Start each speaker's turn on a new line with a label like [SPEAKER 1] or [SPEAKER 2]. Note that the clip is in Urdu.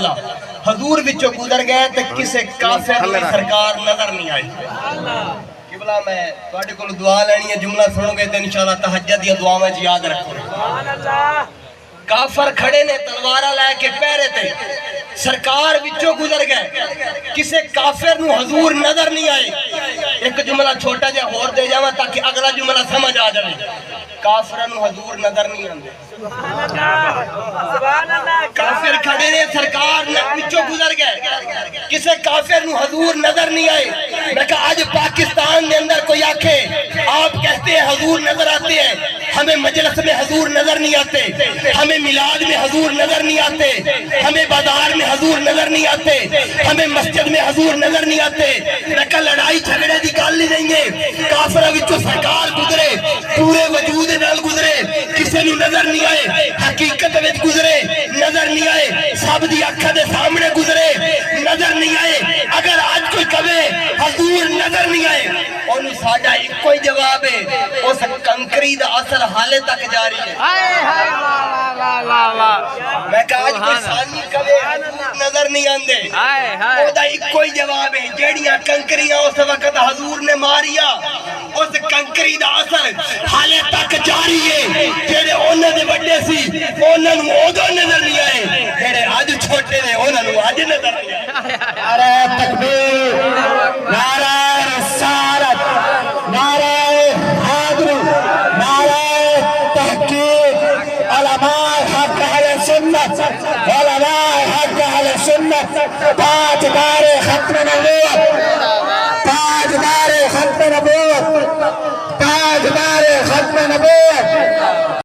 [SPEAKER 1] اللہ حضور وچوں گزر گئے تے کسے کافر دی سرکار نظر نہیں آئی قبلہ میں تواڈے کول دعا لینی ہے جملہ سنو گے تے انشاءاللہ تہجد دی دعا وچ یاد رکھو سبحان اللہ کافر کھڑے نے تلوارہ لے کے پیرے تے سرکار وچوں گزر گئے کسے کافر نو حضور نظر نہیں آئے ایک جملہ چھوٹا جا اور دے جاواں تاکہ اگلا جملہ سمجھ آ جائے کافر نو حضور نظر نہیں آندے کافر کھڑے نے سرکار وچوں گزر گئے کسے کافر نو حضور نظر نہیں آئے میں کہا آج پاکستان میں اندر کوئی آکھے آپ کہتے ہیں حضور نظر آتے ہیں ہمیں مجلس میں حضور نظر نہیں آتے ہمیں میلاد میں حضور نظر نہیں آتے ہمیں بازار میں حضور نظر نہیں آتے ہمیں مسجد میں حضور نظر نہیں آتے میں کہا لڑائی جھگڑے دی گل نہیں دیں گے کافرہ وچوں سرکار گزرے پورے وجود نال گزرے کسے نو نظر نہیں آئے حقیقت وچ گزرے نظر نہیں آئے سب دی اکھاں دے سامنے گزرے نظر نہیں آئے اگر آج کوئی کہے حضور نظر نہیں آئے انہوں ساڈا ایک کوئی جواب ہے اس کنکری دا اثر حالے تک جاری ہے میں کہا آج کوئی سانی کہے حضور نظر نہیں آندے او دا ایک کوئی جواب ہے جیڑیاں کنکریاں اس وقت حضور نے ماریا اس کنکری دا اثر حالے تک جاری ہے جیڑے انہوں نے بڑے سی انہوں نے ادو نظر نہیں آئے جیڑے آج چھوٹے نے انہوں نے آج نظر نہیں آئے نعرہ تکبیر نعرہ رسالت نعرہ حاضر نعرہ تحقیق علماء حق اہل سنت علماء حق اہل سنت تاجدار ختم نبوت تاجدار ختم نبوت تاجدار ختم نبوت